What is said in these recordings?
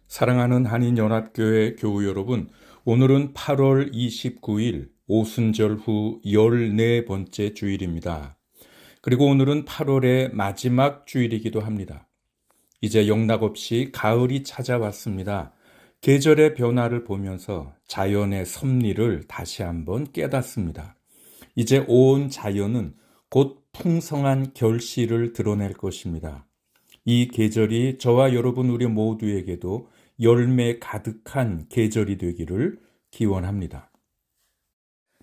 사랑하는 한인연합교회 교우 여러분, 오늘은 8월 29일 오순절 후 14번째 주일입니다. 그리고 오늘은 8월의 마지막 주일이기도 합니다. 이제 영락없이 가을이 찾아왔습니다. 계절의 변화를 보면서 자연의 섭리를 다시 한번 깨닫습니다. 이제 온 자연은 곧 풍성한 결실을 드러낼 것입니다. 이 계절이 저와 여러분 우리 모두에게도 열매 가득한 계절이 되기를 기원합니다.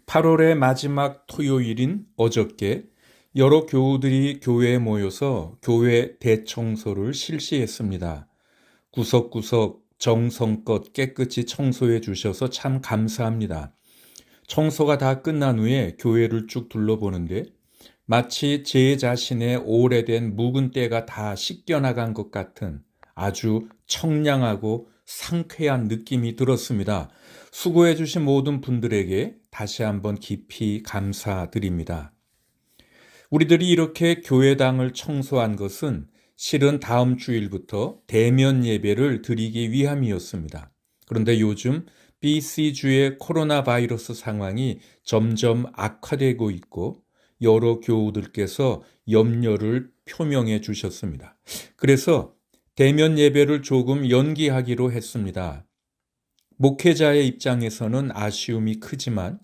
8월의 마지막 토요일인 어저께 여러 교우들이 교회에 모여서 교회 대청소를 실시했습니다. 구석구석 정성껏 깨끗이 청소해 주셔서 참 감사합니다. 청소가 다 끝난 후에 교회를 쭉 둘러보는데 마치 제 자신의 오래된 묵은 때가 다 씻겨나간 것 같은 아주 청량하고 상쾌한 느낌이 들었습니다. 수고해 주신 모든 분들에게 다시 한번 깊이 감사드립니다. 우리들이 이렇게 교회당을 청소한 것은 실은 다음 주일부터 대면 예배를 드리기 위함이었습니다. 그런데 요즘 BC주의 코로나 바이러스 상황이 점점 악화되고 있고 여러 교우들께서 염려를 표명해 주셨습니다. 그래서 대면 예배를 조금 연기하기로 했습니다. 목회자의 입장에서는 아쉬움이 크지만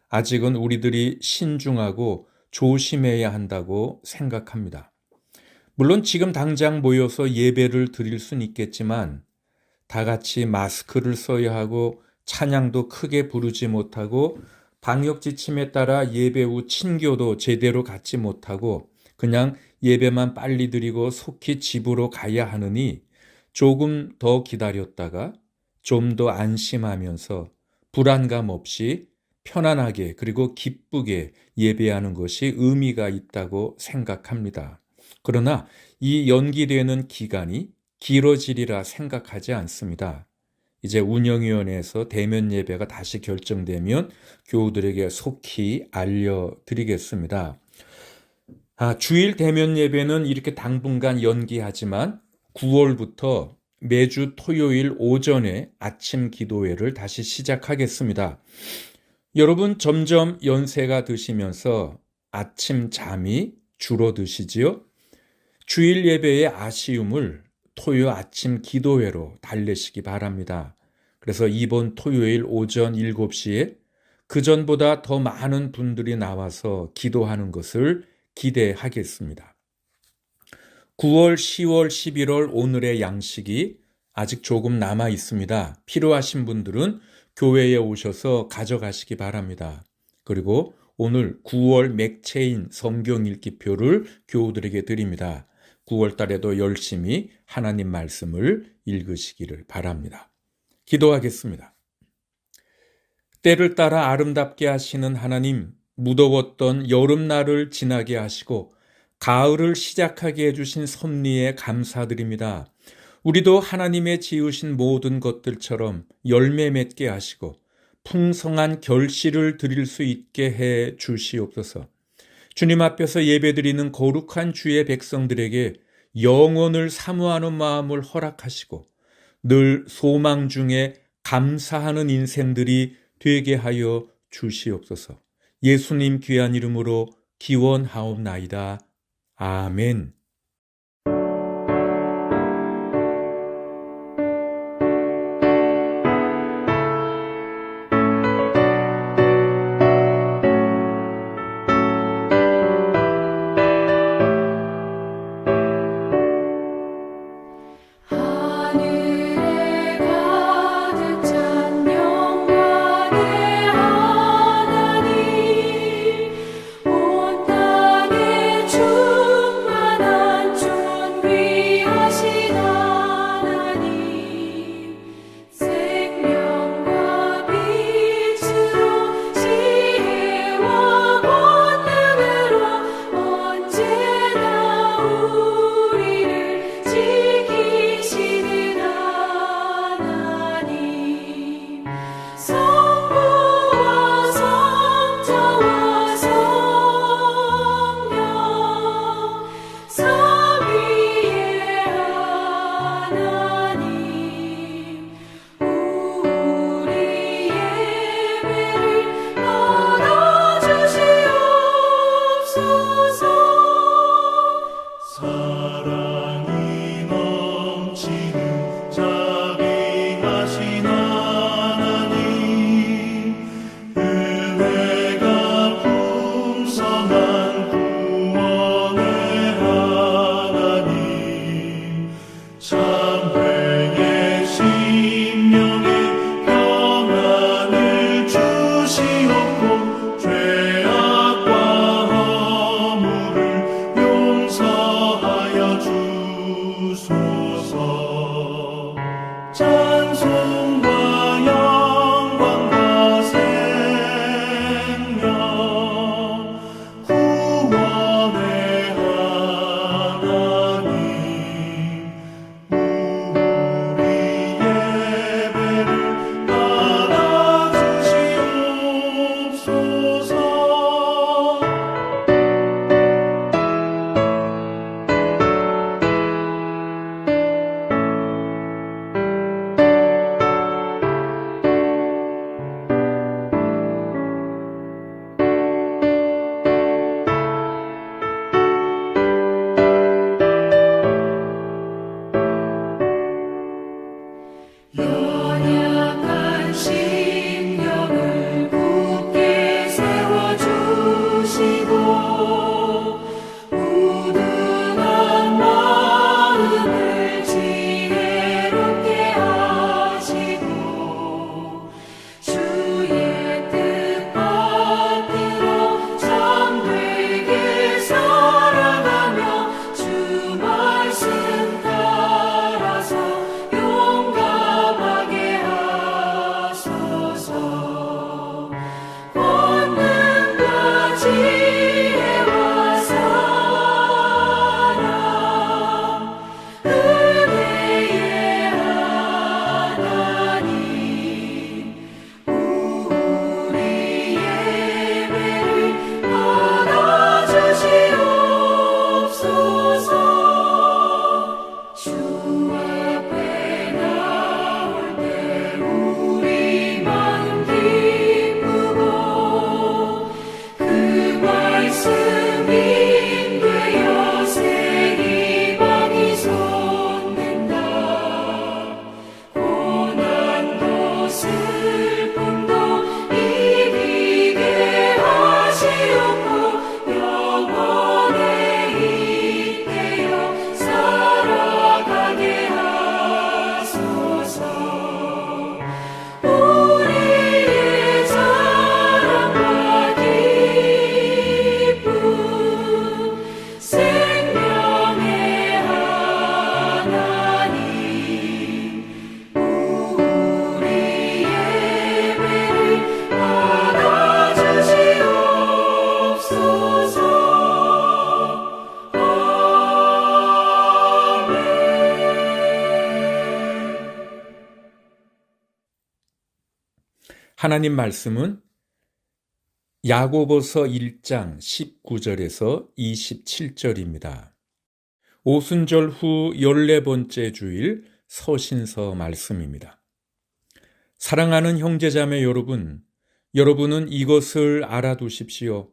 아직은 우리들이 신중하고 조심해야 한다고 생각합니다. 물론 지금 당장 모여서 예배를 드릴 수는 있겠지만 다 같이 마스크를 써야 하고 찬양도 크게 부르지 못하고 방역 지침에 따라 예배 후 친교도 제대로 갖지 못하고 그냥 예배만 빨리 드리고 속히 집으로 가야 하느니 조금 더 기다렸다가 좀 더 안심하면서 불안감 없이 편안하게 그리고 기쁘게 예배하는 것이 의미가 있다고 생각합니다. 그러나 이 연기되는 기간이 길어지리라 생각하지 않습니다. 이제 운영위원회에서 대면 예배가 다시 결정되면 교우들에게 속히 알려드리겠습니다. 주일 대면 예배는 이렇게 당분간 연기하지만 9월부터 매주 토요일 오전에 아침 기도회를 다시 시작하겠습니다. 여러분 점점 연세가 드시면서 아침 잠이 줄어드시지요? 주일 예배의 아쉬움을 토요 아침 기도회로 달래시기 바랍니다. 그래서 이번 토요일 오전 7시에 그전보다 더 많은 분들이 나와서 기도하는 것을 기대하겠습니다. 9월, 10월, 11월 오늘의 양식이 아직 조금 남아 있습니다. 필요하신 분들은 교회에 오셔서 가져가시기 바랍니다. 그리고 오늘 9월 맥체인 성경 읽기표를 교우들에게 드립니다. 9월 달에도 열심히 하나님 말씀을 읽으시기를 바랍니다. 기도하겠습니다. 때를 따라 아름답게 하시는 하나님, 무더웠던 여름날을 지나게 하시고 가을을 시작하게 해주신 섭리에 감사드립니다. 우리도 하나님의 지으신 모든 것들처럼 열매 맺게 하시고 풍성한 결실을 드릴 수 있게 해 주시옵소서. 주님 앞에서 예배드리는 거룩한 주의 백성들에게 영혼을 사모하는 마음을 허락하시고 늘 소망 중에 감사하는 인생들이 되게 하여 주시옵소서. 예수님 귀한 이름으로 기원하옵나이다. 아멘. 온 땅에 충만한 하나님 말씀은 야고보서 1장 19절에서 27절입니다. 오순절 후 14번째 주일 서신서 말씀입니다. 사랑하는 형제자매 여러분, 여러분은 이것을 알아두십시오.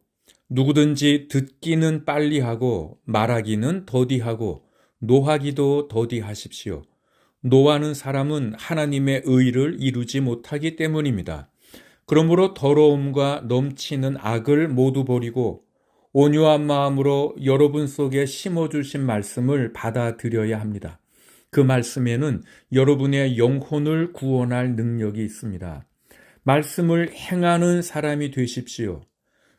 누구든지 듣기는 빨리 하고 말하기는 더디하고 노하기도 더디하십시오. 노하는 사람은 하나님의 의를 이루지 못하기 때문입니다. 그러므로 더러움과 넘치는 악을 모두 버리고 온유한 마음으로 여러분 속에 심어주신 말씀을 받아들여야 합니다. 그 말씀에는 여러분의 영혼을 구원할 능력이 있습니다. 말씀을 행하는 사람이 되십시오.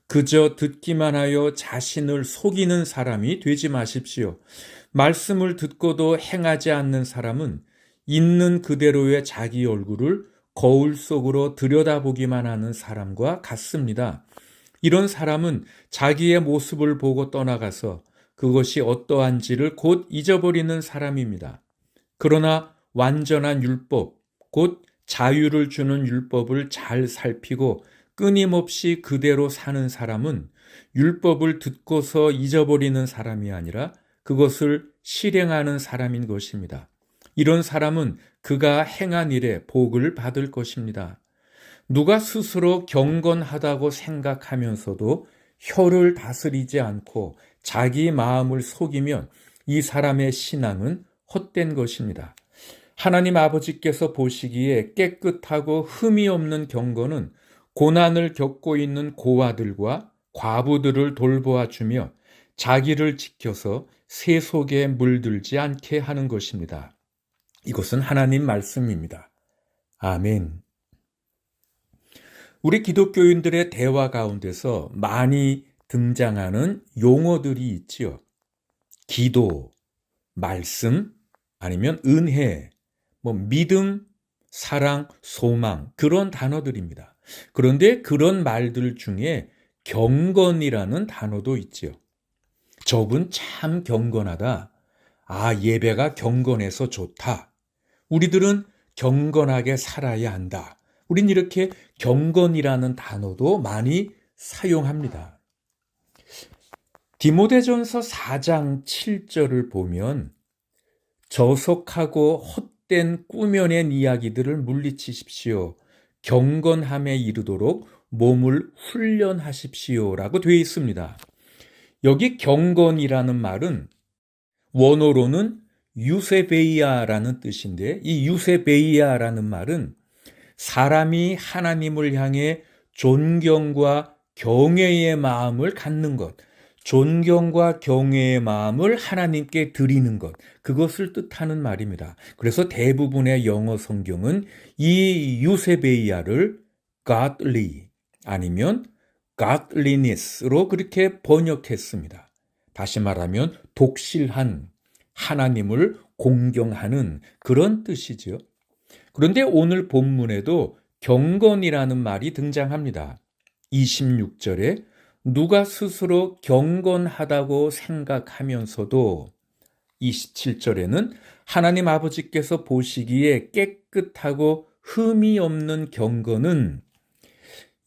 그저 듣기만 하여 자신을 속이는 사람이 되지 마십시오. 말씀을 듣고도 행하지 않는 사람은 있는 그대로의 자기 얼굴을 거울 속으로 들여다보기만 하는 사람과 같습니다. 이런 사람은 자기의 모습을 보고 떠나가서 그것이 어떠한지를 곧 잊어버리는 사람입니다. 그러나 완전한 율법, 곧 자유를 주는 율법을 잘 살피고 끊임없이 그대로 사는 사람은 율법을 듣고서 잊어버리는 사람이 아니라 그것을 실행하는 사람인 것입니다. 이런 사람은 그가 행한 일에 복을 받을 것입니다. 누가 스스로 경건하다고 생각하면서도 혀를 다스리지 않고 자기 마음을 속이면 이 사람의 신앙은 헛된 것입니다. 하나님 아버지께서 보시기에 깨끗하고 흠이 없는 경건은 고난을 겪고 있는 고아들과 과부들을 돌보아주며 자기를 지켜서 새 속에 물들지 않게 하는 것입니다. 이것은 하나님 말씀입니다. 아멘. 우리 기독교인들의 대화 가운데서 많이 등장하는 용어들이 있지요. 기도, 말씀, 아니면 은혜, 믿음, 사랑, 소망, 그런 단어들입니다. 그런데 그런 말들 중에 경건이라는 단어도 있지요. 저분 참 경건하다. 예배가 경건해서 좋다. 우리들은 경건하게 살아야 한다. 우린 이렇게 경건이라는 단어도 많이 사용합니다. 디모데전서 4장 7절을 보면 저속하고 헛된 꾸며낸 이야기들을 물리치십시오. 경건함에 이르도록 몸을 훈련하십시오라고 되어 있습니다. 여기 경건이라는 말은 원어로는 유세베이아라는 뜻인데 이 유세베이아라는 말은 사람이 하나님을 향해 존경과 경외의 마음을 갖는 것, 존경과 경외의 마음을 하나님께 드리는 것, 그것을 뜻하는 말입니다. 그래서 대부분의 영어 성경은 이 유세베이아를 godly 아니면 godliness로 그렇게 번역했습니다. 다시 말하면 독실한, 하나님을 공경하는 그런 뜻이죠. 그런데 오늘 본문에도 경건이라는 말이 등장합니다. 26절에 누가 스스로 경건하다고 생각하면서도 27절에는 하나님 아버지께서 보시기에 깨끗하고 흠이 없는 경건은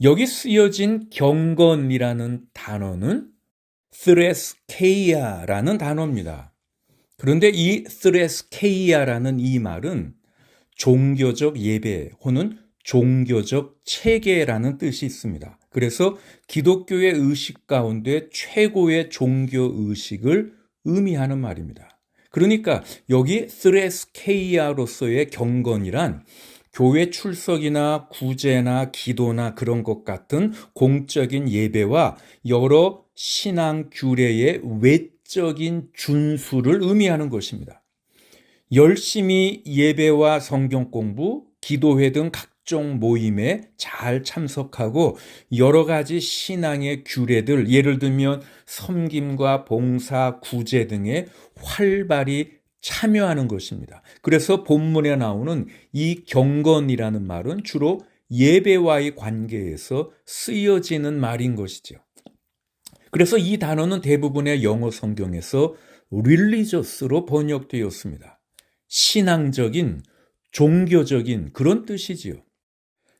여기 쓰여진 경건이라는 단어는 스레스케이아라는 단어입니다. 그런데 이 스레스케이아라는 이 말은 종교적 예배 혹은 종교적 체계라는 뜻이 있습니다. 그래서 기독교의 의식 가운데 최고의 종교 의식을 의미하는 말입니다. 그러니까 여기 스레스케이아로서의 경건이란 교회 출석이나 구제나 기도나 그런 것 같은 공적인 예배와 여러 신앙 규례의 외적인 준수를 의미하는 것입니다. 열심히 예배와 성경 공부, 기도회 등 각종 모임에 잘 참석하고 여러 가지 신앙의 규례들, 예를 들면 섬김과 봉사, 구제 등에 활발히 참여하는 것입니다. 그래서 본문에 나오는 이 경건이라는 말은 주로 예배와의 관계에서 쓰여지는 말인 것이죠. 그래서 이 단어는 대부분의 영어 성경에서 religious로 번역되었습니다. 신앙적인, 종교적인 그런 뜻이지요.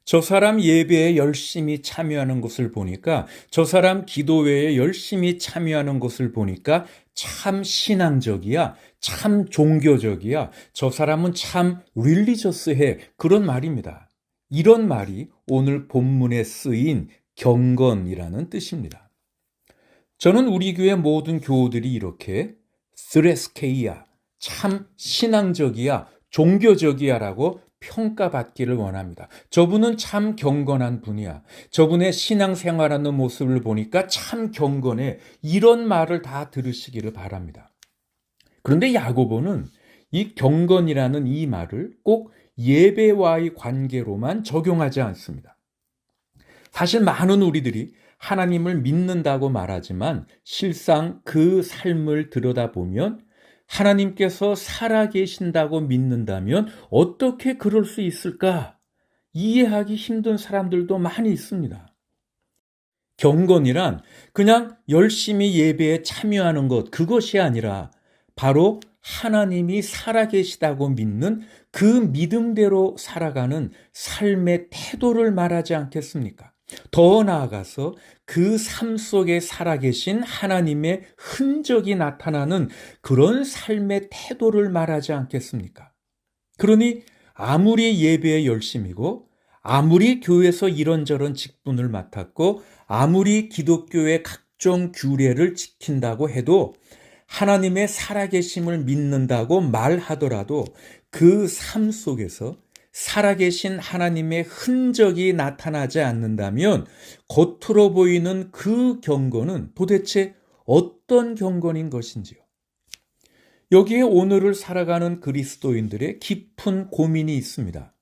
저 사람 예배에 열심히 참여하는 것을 보니까, 저 사람 기도회에 열심히 참여하는 것을 보니까 참 신앙적이야, 참 종교적이야, 저 사람은 참 릴리저스해, 그런 말입니다. 이런 말이 오늘 본문에 쓰인 경건이라는 뜻입니다. 저는 우리 교회 모든 교우들이 이렇게 스레스케이야, 참 신앙적이야, 종교적이야 라고 평가받기를 원합니다. 저분은 참 경건한 분이야. 저분의 신앙생활하는 모습을 보니까 참 경건해. 이런 말을 다 들으시기를 바랍니다. 그런데 야고보는 이 경건이라는 이 말을 꼭 예배와의 관계로만 적용하지 않습니다. 사실 많은 우리들이 하나님을 믿는다고 말하지만 실상 그 삶을 들여다보면 하나님께서 살아계신다고 믿는다면 어떻게 그럴 수 있을까? 이해하기 힘든 사람들도 많이 있습니다. 경건이란 그냥 열심히 예배에 참여하는 것, 그것이 아니라 바로 하나님이 살아계시다고 믿는 그 믿음대로 살아가는 삶의 태도를 말하지 않겠습니까? 더 나아가서 그 삶 속에 살아계신 하나님의 흔적이 나타나는 그런 삶의 태도를 말하지 않겠습니까? 그러니 아무리 예배에 열심이고 아무리 교회에서 이런저런 직분을 맡았고 아무리 기독교의 각종 규례를 지킨다고 해도 하나님의 살아계심을 믿는다고 말하더라도 그 삶 속에서 살아계신 하나님의 흔적이 나타나지 않는다면 겉으로 보이는 그 경건은 도대체 어떤 경건인 것인지요? 여기에 오늘을 살아가는 그리스도인들의 깊은 고민이 있습니다.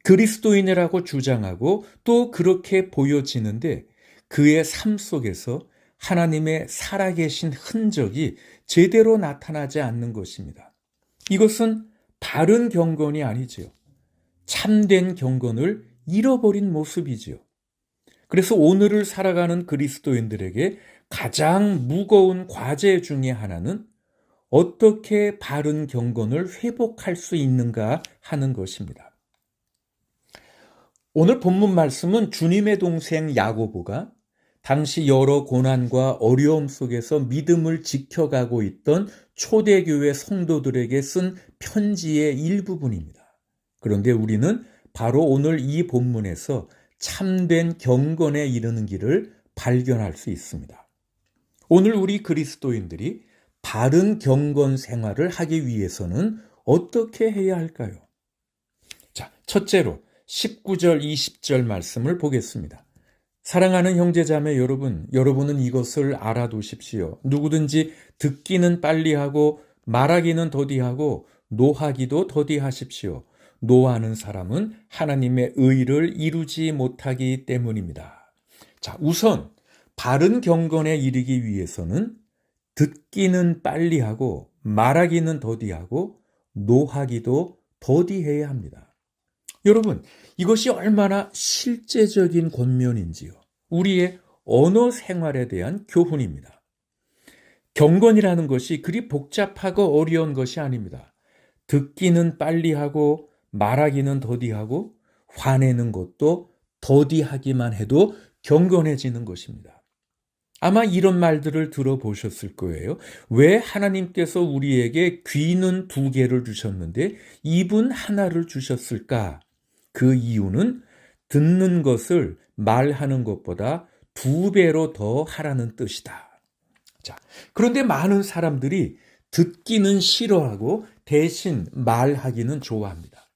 그리스도인이라고 주장하고 또 그렇게 보여지는데 그의 삶 속에서 하나님의 살아계신 흔적이 제대로 나타나지 않는 것입니다. 이것은 바른 경건이 아니지요. 참된 경건을 잃어버린 모습이지요. 그래서 오늘을 살아가는 그리스도인들에게 가장 무거운 과제 중에 하나는 어떻게 바른 경건을 회복할 수 있는가 하는 것입니다. 오늘 본문 말씀은 주님의 동생 야고보가 당시 여러 고난과 어려움 속에서 믿음을 지켜가고 있던 초대교회 성도들에게 쓴 편지의 일부분입니다. 그런데 우리는 바로 오늘 이 본문에서 참된 경건에 이르는 길을 발견할 수 있습니다. 오늘 우리 그리스도인들이 바른 경건 생활을 하기 위해서는 어떻게 해야 할까요? 자, 첫째로 19절, 20절 말씀을 보겠습니다. 사랑하는 형제자매 여러분, 여러분은 이것을 알아두십시오. 누구든지 듣기는 빨리 하고 말하기는 더디하고 노하기도 더디하십시오. 노하는 사람은 하나님의 의를 이루지 못하기 때문입니다. 자, 우선 바른 경건에 이르기 위해서는 듣기는 빨리 하고 말하기는 더디하고 노하기도 더디해야 합니다. 여러분, 이것이 얼마나 실제적인 권면인지요. 우리의 언어 생활에 대한 교훈입니다. 경건이라는 것이 그리 복잡하고 어려운 것이 아닙니다. 듣기는 빨리 하고 말하기는 더디하고 화내는 것도 더디하기만 해도 경건해지는 것입니다. 아마 이런 말들을 들어보셨을 거예요. 왜 하나님께서 우리에게 귀는 2개를 주셨는데 입은 하나를 주셨을까? 그 이유는 듣는 것을 말하는 것보다 2배로 더 하라는 뜻이다. 자, 그런데 많은 사람들이 듣기는 싫어하고 대신 말하기는 좋아합니다.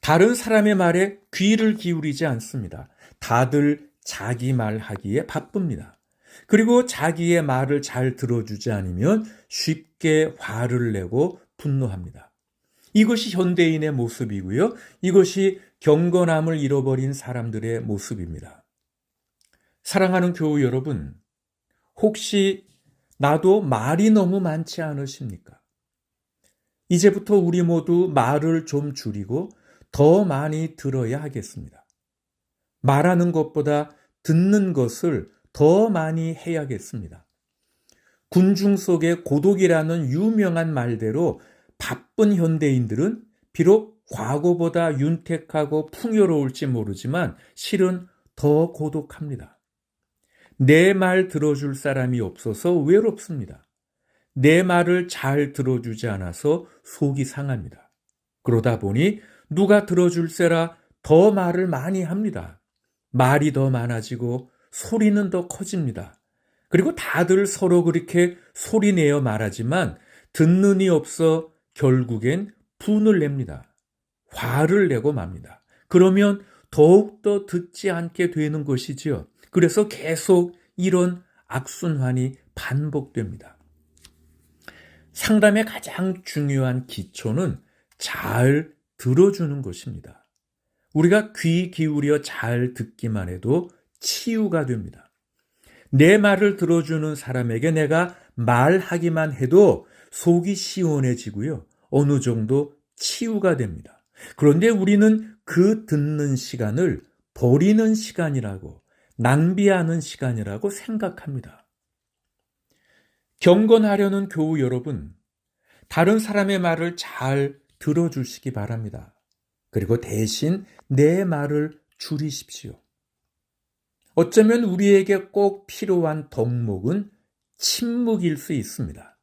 다른 사람의 말에 귀를 기울이지 않습니다. 다들 자기 말하기에 바쁩니다. 그리고 자기의 말을 잘 들어주지 않으면 쉽게 화를 내고 분노합니다. 이것이 현대인의 모습이고요. 이것이 경건함을 잃어버린 사람들의 모습입니다. 사랑하는 교우 여러분, 혹시 나도 말이 너무 많지 않으십니까? 이제부터 우리 모두 말을 좀 줄이고 더 많이 들어야 하겠습니다. 말하는 것보다 듣는 것을 더 많이 해야겠습니다. 군중 속의 고독이라는 유명한 말대로 바쁜 현대인들은 비록 과거보다 윤택하고 풍요로울지 모르지만 실은 더 고독합니다. 내 말 들어줄 사람이 없어서 외롭습니다. 내 말을 잘 들어주지 않아서 속이 상합니다. 그러다 보니 누가 들어줄세라 더 말을 많이 합니다. 말이 더 많아지고 소리는 더 커집니다. 그리고 다들 서로 그렇게 소리내어 말하지만 듣는 이 없어 결국엔 분을 냅니다. 화를 내고 맙니다. 그러면 더욱더 듣지 않게 되는 것이지요. 그래서 계속 이런 악순환이 반복됩니다. 상담의 가장 중요한 기초는 잘 들어주는 것입니다. 우리가 귀 기울여 잘 듣기만 해도 치유가 됩니다. 내 말을 들어주는 사람에게 내가 말하기만 해도 속이 시원해지고요. 어느 정도 치유가 됩니다. 그런데 우리는 그 듣는 시간을 버리는 시간이라고, 낭비하는 시간이라고 생각합니다. 경건하려는 교우 여러분, 다른 사람의 말을 잘 들어주시기 바랍니다. 그리고 대신 내 말을 줄이십시오. 어쩌면 우리에게 꼭 필요한 덕목은 침묵일 수 있습니다.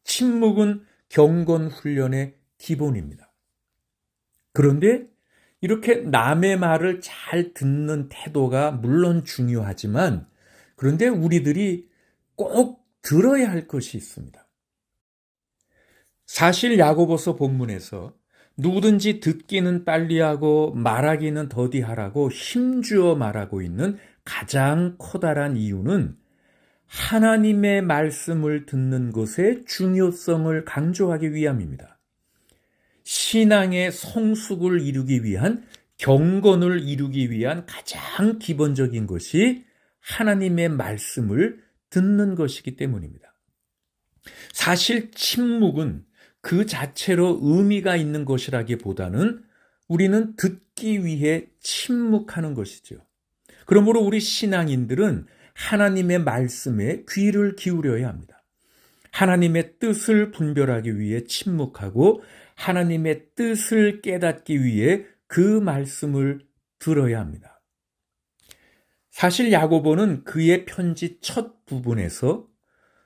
침묵은 경건 훈련의 기본입니다. 그런데 이렇게 남의 말을 잘 듣는 태도가 물론 중요하지만 그런데 우리들이 꼭 들어야 할 것이 있습니다. 사실 야고보서 본문에서 누구든지 듣기는 빨리 하고 말하기는 더디하라고 힘주어 말하고 있는 가장 커다란 이유는 하나님의 말씀을 듣는 것의 중요성을 강조하기 위함입니다. 신앙의 성숙을 이루기 위한, 경건을 이루기 위한 가장 기본적인 것이 하나님의 말씀을 듣는 것이기 때문입니다. 사실 침묵은 그 자체로 의미가 있는 것이라기보다는 우리는 듣기 위해 침묵하는 것이죠. 그러므로 우리 신앙인들은 하나님의 말씀에 귀를 기울여야 합니다. 하나님의 뜻을 분별하기 위해 침묵하고 하나님의 뜻을 깨닫기 위해 그 말씀을 들어야 합니다. 사실 야고보는 그의 편지 첫 부분에서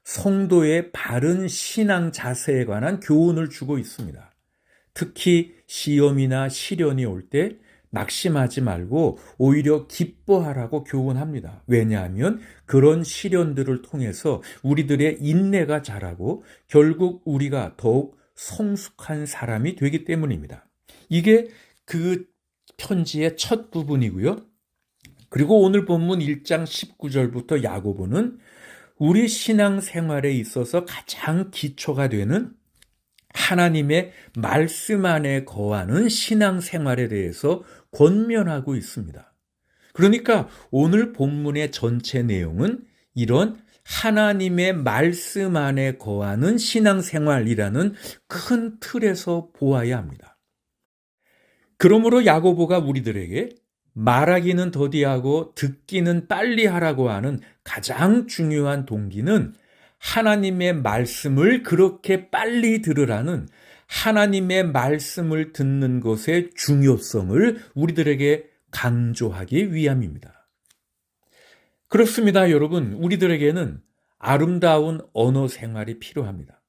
성도의 바른 신앙 자세에 관한 교훈을 주고 있습니다. 특히 시험이나 시련이 올 때 낙심하지 말고 오히려 기뻐하라고 교훈합니다. 왜냐하면 그런 시련들을 통해서 우리들의 인내가 자라고 결국 우리가 더욱 성숙한 사람이 되기 때문입니다. 이게 그 편지의 첫 부분이고요. 그리고 오늘 본문 1장 19절부터 야고보는 우리 신앙생활에 있어서 가장 기초가 되는 하나님의 말씀 안에 거하는 신앙생활에 대해서 권면하고 있습니다. 그러니까 오늘 본문의 전체 내용은 이런 하나님의 말씀 안에 거하는 신앙생활이라는 큰 틀에서 보아야 합니다. 그러므로 야고보가 우리들에게 말하기는 더디하고 듣기는 빨리 하라고 하는 가장 중요한 동기는 하나님의 말씀을 그렇게 빨리 들으라는 하나님의 말씀을 듣는 것의 중요성을 우리들에게 강조하기 위함입니다. 그렇습니다, 여러분. 우리들에게는 아름다운 언어 생활이 필요합니다.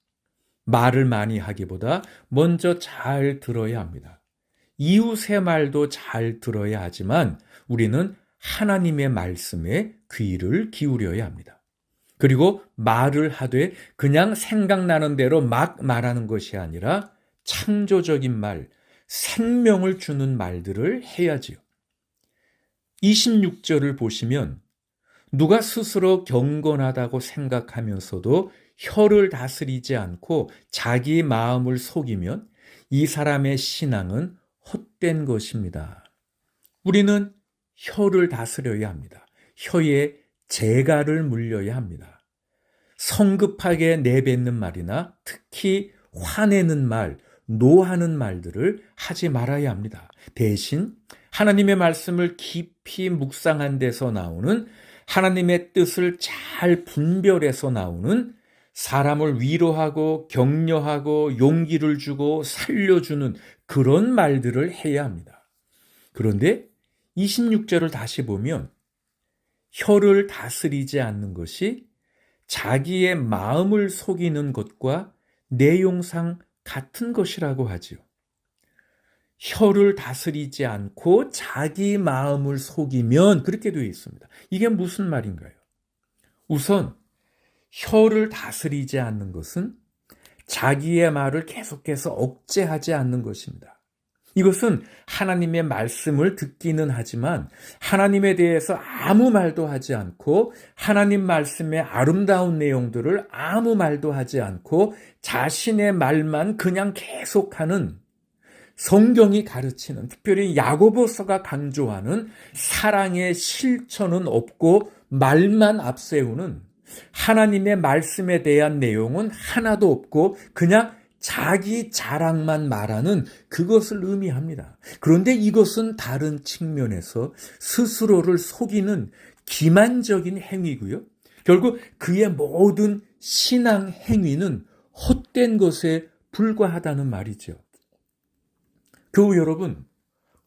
말을 많이 하기보다 먼저 잘 들어야 합니다. 이웃의 말도 잘 들어야 하지만 우리는 하나님의 말씀에 귀를 기울여야 합니다. 그리고 말을 하되 그냥 생각나는 대로 막 말하는 것이 아니라 창조적인 말, 생명을 주는 말들을 해야지요. 26절을 보시면 누가 스스로 경건하다고 생각하면서도 혀를 다스리지 않고 자기 마음을 속이면 이 사람의 신앙은 헛된 것입니다. 우리는 혀를 다스려야 합니다. 혀에 재갈을 물려야 합니다. 성급하게 내뱉는 말이나 특히 화내는 말, 노하는 말들을 하지 말아야 합니다. 대신 하나님의 말씀을 깊이 묵상한 데서 나오는 하나님의 뜻을 잘 분별해서 나오는 사람을 위로하고 격려하고 용기를 주고 살려주는 그런 말들을 해야 합니다. 그런데 26절을 다시 보면 혀를 다스리지 않는 것이 자기의 마음을 속이는 것과 내용상 같은 것이라고 하지요. 혀를 다스리지 않고 자기 마음을 속이면 그렇게 되어 있습니다. 이게 무슨 말인가요? 우선 혀를 다스리지 않는 것은 자기의 말을 계속해서 억제하지 않는 것입니다. 이것은 하나님의 말씀을 듣기는 하지만 하나님에 대해서 아무 말도 하지 않고 하나님 말씀의 아름다운 내용들을 아무 말도 하지 않고 자신의 말만 그냥 계속하는, 성경이 가르치는, 특별히 야고보서가 강조하는 사랑의 실천은 없고 말만 앞세우는, 하나님의 말씀에 대한 내용은 하나도 없고 그냥 자기 자랑만 말하는 그것을 의미합니다. 그런데 이것은 다른 측면에서 스스로를 속이는 기만적인 행위고요. 결국 그의 모든 신앙 행위는 헛된 것에 불과하다는 말이죠. 교우 여러분,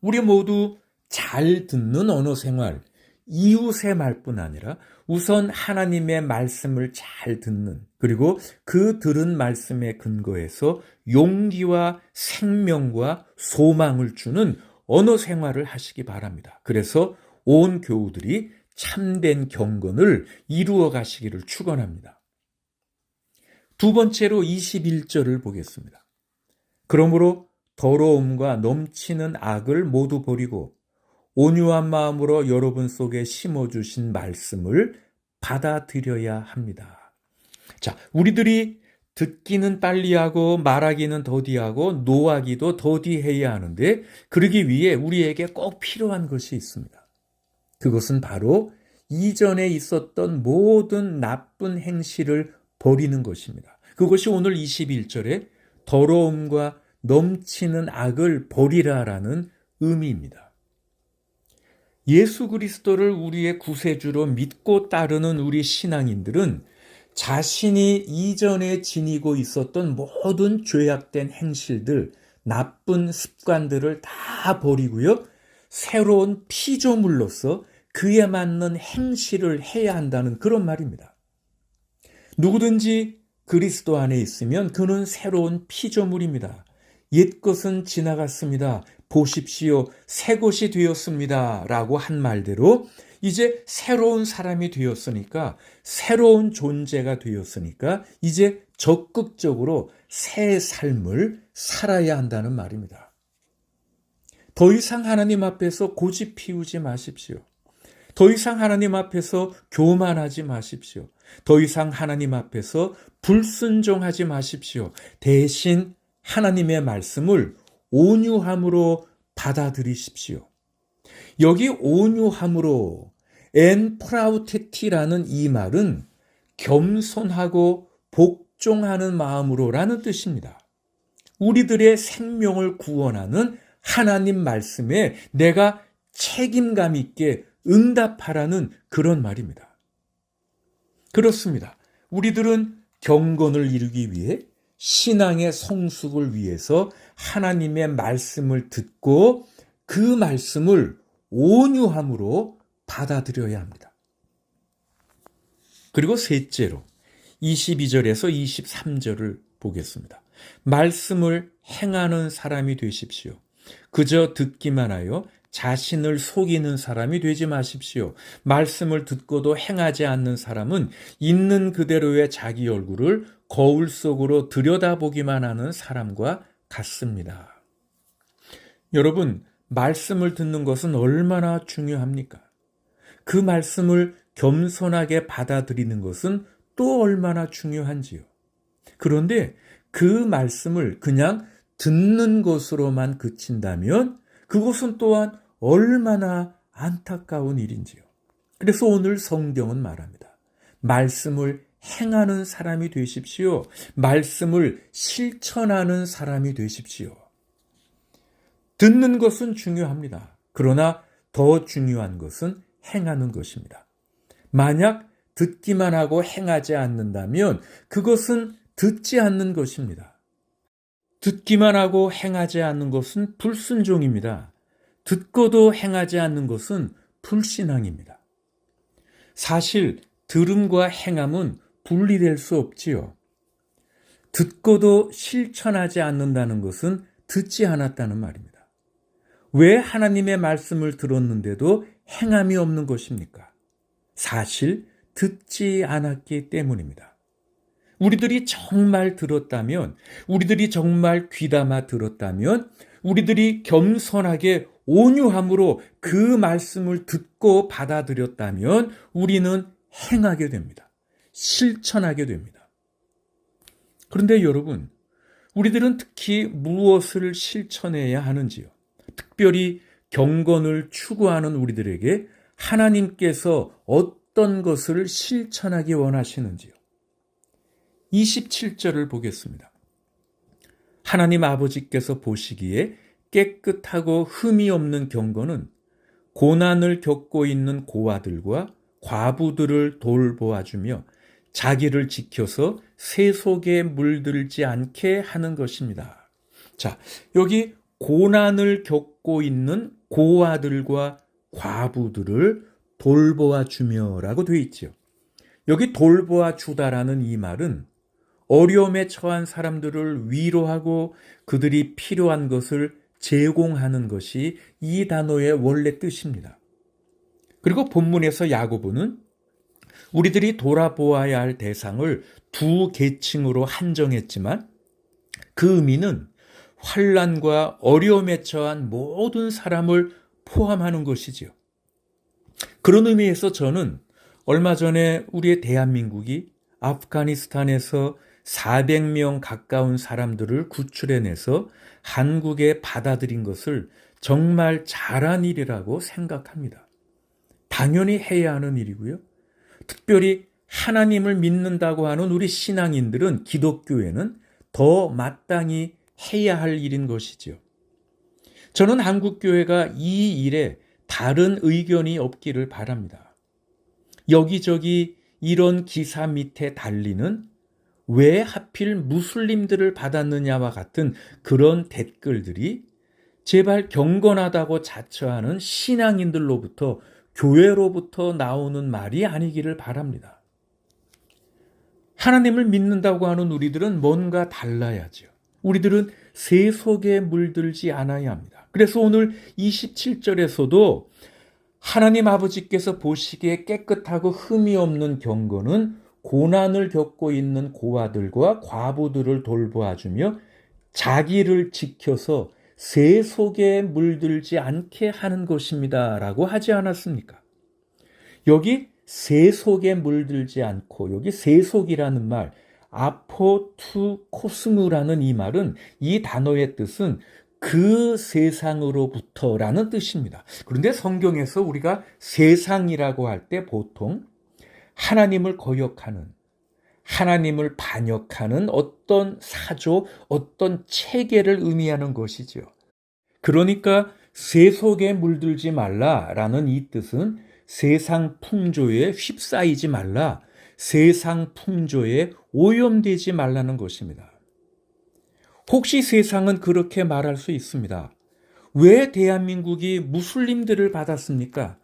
우리 모두 잘 듣는 언어 생활, 이웃의 말뿐 아니라 우선 하나님의 말씀을 잘 듣는, 그리고 그 들은 말씀에 근거해서 용기와 생명과 소망을 주는 언어 생활을 하시기 바랍니다. 그래서 온 교우들이 참된 경건을 이루어 가시기를 축원합니다. 두 번째로 21절을 보겠습니다. 그러므로 더러움과 넘치는 악을 모두 버리고 온유한 마음으로 여러분 속에 심어주신 말씀을 받아들여야 합니다. 자, 우리들이 듣기는 빨리하고 말하기는 더디하고 노하기도 더디해야 하는데 그러기 위해 우리에게 꼭 필요한 것이 있습니다. 그것은 바로 이전에 있었던 모든 나쁜 행실을 버리는 것입니다. 그것이 오늘 21절에 더러움과 넘치는 악을 버리라라는 의미입니다. 예수 그리스도를 우리의 구세주로 믿고 따르는 우리 신앙인들은 자신이 이전에 지니고 있었던 모든 죄악된 행실들, 나쁜 습관들을 다 버리고요. 새로운 피조물로서 그에 맞는 행실을 해야 한다는 그런 말입니다. 누구든지 그리스도 안에 있으면 그는 새로운 피조물입니다. 옛것은 지나갔습니다. 보십시오. 새 것이 되었습니다. 라고 한 말대로 이제 새로운 사람이 되었으니까, 새로운 존재가 되었으니까 이제 적극적으로 새 삶을 살아야 한다는 말입니다. 더 이상 하나님 앞에서 고집 피우지 마십시오. 더 이상 하나님 앞에서 교만하지 마십시오. 더 이상 하나님 앞에서 불순종하지 마십시오. 대신 하나님의 말씀을 온유함으로 받아들이십시오. 여기 온유함으로, 엔프라우테티라는 이 말은 겸손하고 복종하는 마음으로라는 뜻입니다. 우리들의 생명을 구원하는 하나님 말씀에 내가 책임감 있게 응답하라는 그런 말입니다. 그렇습니다. 우리들은 경건을 이루기 위해, 신앙의 성숙을 위해서 하나님의 말씀을 듣고 그 말씀을 온유함으로 받아들여야 합니다. 그리고 셋째로 22절에서 23절을 보겠습니다. 말씀을 행하는 사람이 되십시오. 그저 듣기만 하여 자신을 속이는 사람이 되지 마십시오. 말씀을 듣고도 행하지 않는 사람은 있는 그대로의 자기 얼굴을 거울 속으로 들여다보기만 하는 사람과 같습니다. 여러분, 말씀을 듣는 것은 얼마나 중요합니까? 그 말씀을 겸손하게 받아들이는 것은 또 얼마나 중요한지요. 그런데 그 말씀을 그냥 듣는 것으로만 그친다면 그것은 또한 얼마나 안타까운 일인지요. 그래서 오늘 성경은 말합니다. 말씀을 행하는 사람이 되십시오. 말씀을 실천하는 사람이 되십시오. 듣는 것은 중요합니다. 그러나 더 중요한 것은 행하는 것입니다. 만약 듣기만 하고 행하지 않는다면 그것은 듣지 않는 것입니다. 듣기만 하고 행하지 않는 것은 불순종입니다. 듣고도 행하지 않는 것은 불신앙입니다. 사실 들음과 행함은 분리될 수 없지요. 듣고도 실천하지 않는다는 것은 듣지 않았다는 말입니다. 왜 하나님의 말씀을 들었는데도 행함이 없는 것입니까? 사실 듣지 않았기 때문입니다. 우리들이 정말 들었다면, 우리들이 정말 귀담아 들었다면, 우리들이 겸손하게 온유함으로 그 말씀을 듣고 받아들였다면 우리는 행하게 됩니다. 실천하게 됩니다. 그런데 여러분, 우리들은 특히 무엇을 실천해야 하는지요? 특별히 경건을 추구하는 우리들에게 하나님께서 어떤 것을 실천하기 원하시는지요? 27절을 보겠습니다. 하나님 아버지께서 보시기에 깨끗하고 흠이 없는 경건은 고난을 겪고 있는 고아들과 과부들을 돌보아주며 자기를 지켜서 세속에 물들지 않게 하는 것입니다. 자, 여기 고난을 겪고 있는 고아들과 과부들을 돌보아주며라고 되어 있죠. 여기 돌보아주다라는 이 말은 어려움에 처한 사람들을 위로하고 그들이 필요한 것을 제공하는 것이 이 단어의 원래 뜻입니다. 그리고 본문에서 야고보는 우리들이 돌아보아야 할 대상을 두 계층으로 한정했지만 그 의미는 환난과 어려움에 처한 모든 사람을 포함하는 것이지요. 그런 의미에서 저는 얼마 전에 우리의 대한민국이 아프가니스탄에서 400명 가까운 사람들을 구출해내서 한국에 받아들인 것을 정말 잘한 일이라고 생각합니다. 당연히 해야 하는 일이고요. 특별히 하나님을 믿는다고 하는 우리 신앙인들은, 기독교에는 더 마땅히 해야 할 일인 것이지요. 저는 한국교회가 이 일에 다른 의견이 없기를 바랍니다. 여기저기 이런 기사 밑에 달리는 왜 하필 무슬림들을 받았느냐와 같은 그런 댓글들이 제발 경건하다고 자처하는 신앙인들로부터, 교회로부터 나오는 말이 아니기를 바랍니다. 하나님을 믿는다고 하는 우리들은 뭔가 달라야죠. 우리들은 세속에 물들지 않아야 합니다. 그래서 오늘 27절에서도 하나님 아버지께서 보시기에 깨끗하고 흠이 없는 경건은 고난을 겪고 있는 고아들과 과부들을 돌보아주며 자기를 지켜서 세속에 물들지 않게 하는 것입니다 라고 하지 않았습니까? 여기 세속에 물들지 않고, 여기 세속이라는 말, 아포투코스무라는 이 말은, 이 단어의 뜻은 그 세상으로부터라는 뜻입니다. 그런데 성경에서 우리가 세상이라고 할 때 보통 하나님을 거역하는, 하나님을 반역하는 어떤 사조, 어떤 체계를 의미하는 것이죠. 그러니까 세속에 물들지 말라라는 이 뜻은 세상 풍조에 휩싸이지 말라, 세상 풍조에 오염되지 말라는 것입니다. 혹시 세상은 그렇게 말할 수 있습니다. 왜 대한민국이 무슬림들을 받았습니까?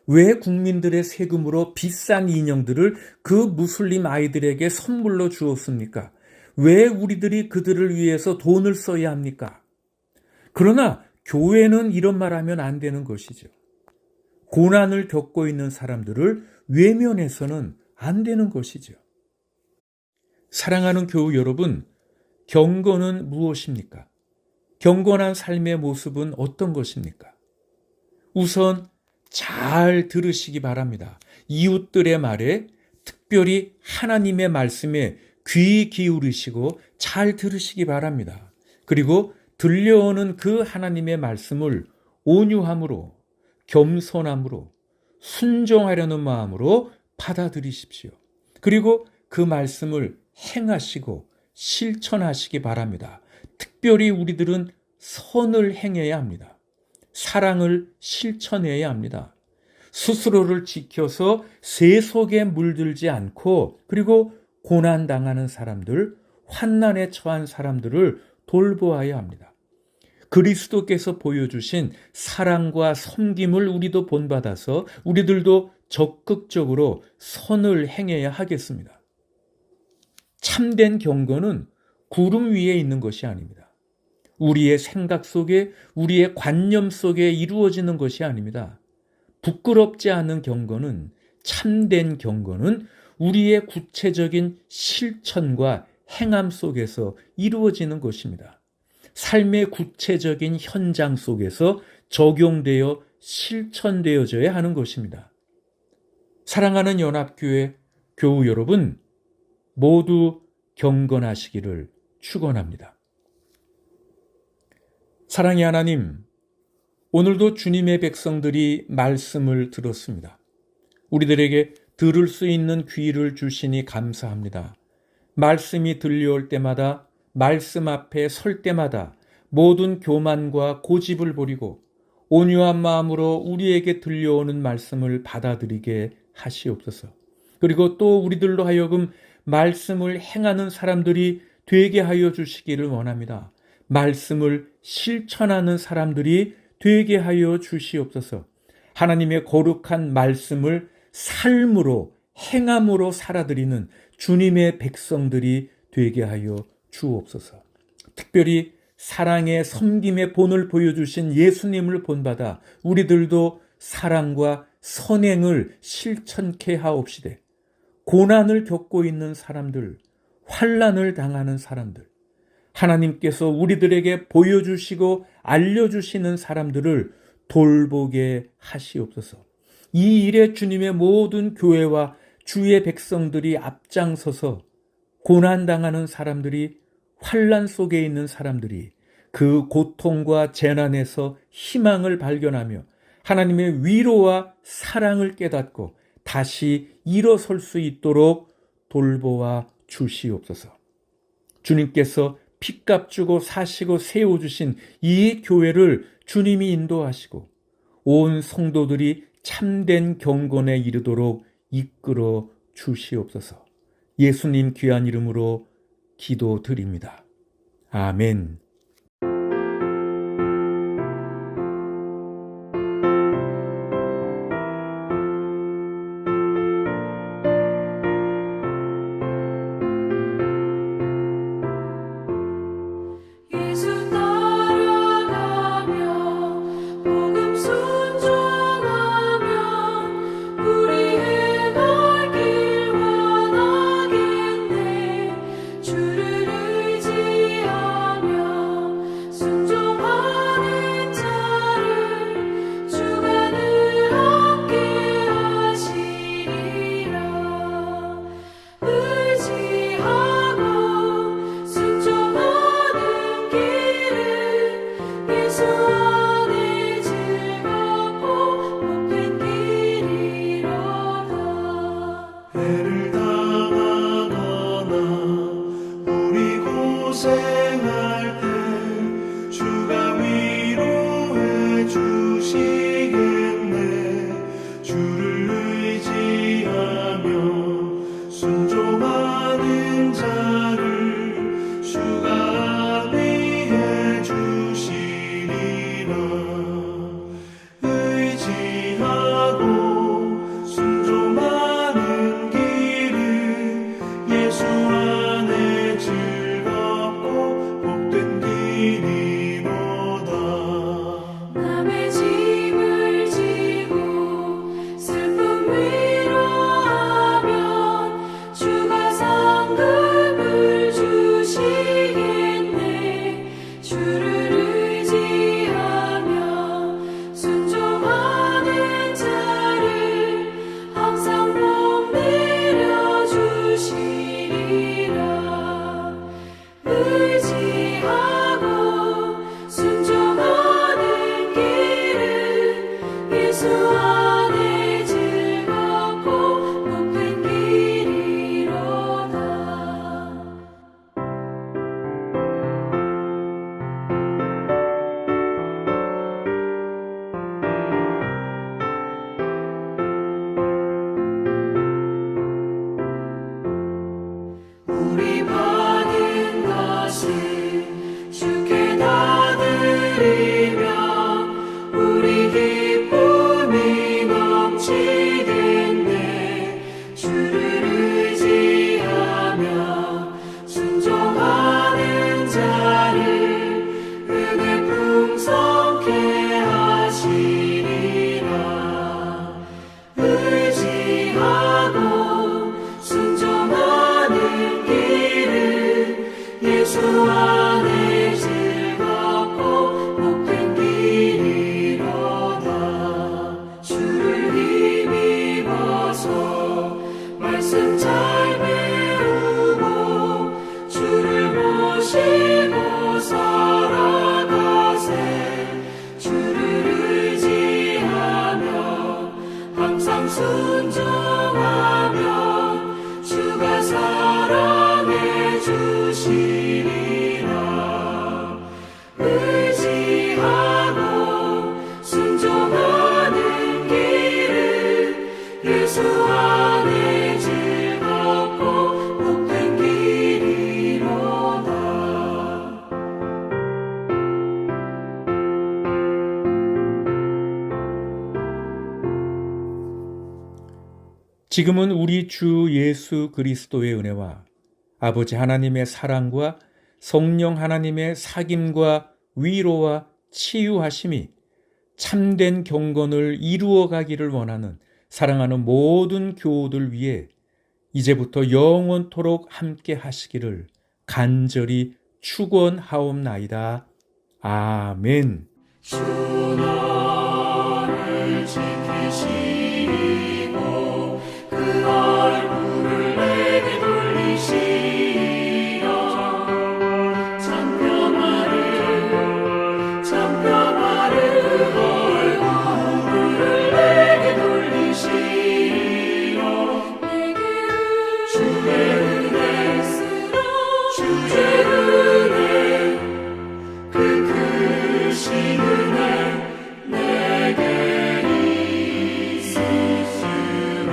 왜 국민들의 세금으로 비싼 인형들을 그 무슬림 아이들에게 선물로 주었습니까? 왜 우리들이 그들을 위해서 돈을 써야 합니까? 그러나 교회는 이런 말하면 안 되는 것이죠. 고난을 겪고 있는 사람들을 외면해서는 안 되는 것이죠. 사랑하는 교우 여러분, 경건은 무엇입니까? 경건한 삶의 모습은 어떤 것입니까? 우선 잘 들으시기 바랍니다. 이웃들의 말에, 특별히 하나님의 말씀에 귀 기울이시고 잘 들으시기 바랍니다. 그리고 들려오는 그 하나님의 말씀을 온유함으로, 겸손함으로, 순종하려는 마음으로 받아들이십시오. 그리고 그 말씀을 행하시고 실천하시기 바랍니다. 특별히 우리들은 선을 행해야 합니다. 사랑을 실천해야 합니다. 스스로를 지켜서 세속에 물들지 않고, 그리고 고난당하는 사람들, 환난에 처한 사람들을 돌보아야 합니다. 그리스도께서 보여주신 사랑과 섬김을 우리도 본받아서 우리들도 적극적으로 선을 행해야 하겠습니다. 참된 경건은 구름 위에 있는 것이 아닙니다. 우리의 생각 속에, 우리의 관념 속에 이루어지는 것이 아닙니다. 부끄럽지 않은 경건은, 참된 경건은 우리의 구체적인 실천과 행함 속에서 이루어지는 것입니다. 삶의 구체적인 현장 속에서 적용되어 실천되어져야 하는 것입니다. 사랑하는 연합교회 교우 여러분, 모두 경건하시기를 축원합니다. 사랑의 하나님, 오늘도 주님의 백성들이 말씀을 들었습니다. 우리들에게 들을 수 있는 귀를 주시니 감사합니다. 말씀이 들려올 때마다, 말씀 앞에 설 때마다 모든 교만과 고집을 버리고 온유한 마음으로 우리에게 들려오는 말씀을 받아들이게 하시옵소서. 그리고 또 우리들로 하여금 말씀을 행하는 사람들이 되게 하여 주시기를 원합니다. 말씀을 실천하는 사람들이 되게 하여 주시옵소서. 하나님의 거룩한 말씀을 삶으로, 행함으로 살아드리는 주님의 백성들이 되게 하여 주옵소서. 특별히 사랑의 섬김의 본을 보여주신 예수님을 본받아 우리들도 사랑과 선행을 실천케 하옵시되, 고난을 겪고 있는 사람들, 환난을 당하는 사람들, 하나님께서 우리들에게 보여주시고 알려주시는 사람들을 돌보게 하시옵소서. 이 일에 주님의 모든 교회와 주의 백성들이 앞장서서 고난당하는 사람들이, 환난 속에 있는 사람들이 그 고통과 재난에서 희망을 발견하며 하나님의 위로와 사랑을 깨닫고 다시 일어설 수 있도록 돌보아 주시옵소서. 주님께서 핏값 주고 사시고 세워주신 이 교회를 주님이 인도하시고 온 성도들이 참된 경건에 이르도록 이끌어 주시옵소서. 예수님 귀한 이름으로 기도드립니다. 아멘. 우리 받은 것을 주 순종하면 주가 사랑해 주시리라. 의지하고 순종하는 길은 예수 안에 즐겁고 복된 길이로다. 지금은 우리 주 예수 그리스도의 은혜와 아버지 하나님의 사랑과 성령 하나님의 사귐과 위로와 치유하심이 참된 경건을 이루어 가기를 원하는 사랑하는 모든 교우들 위해 이제부터 영원토록 함께 하시기를 간절히 축원하옵나이다. 아멘. 주 너를 지키시고 그 얼굴을 내게 돌리시어 참평화를 얼굴을 내게 돌리시어 주의 은혜 그 크신 은혜 내게 있으시라.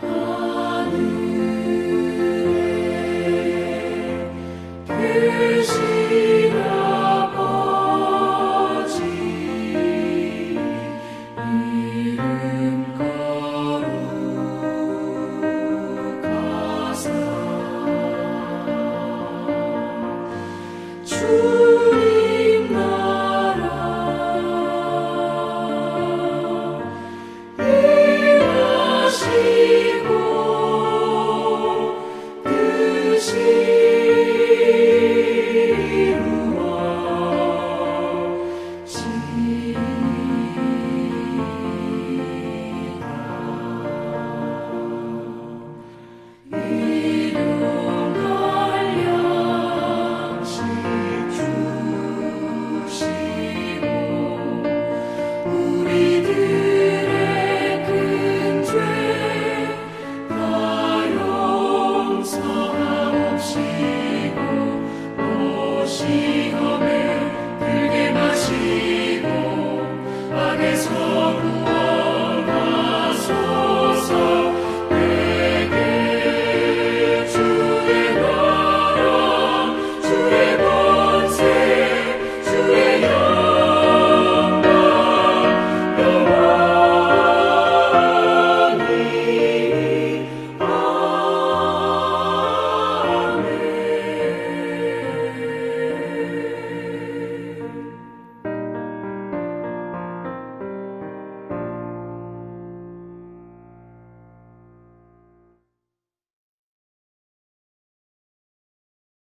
아멘 크신 아버지 이름 거룩하사 주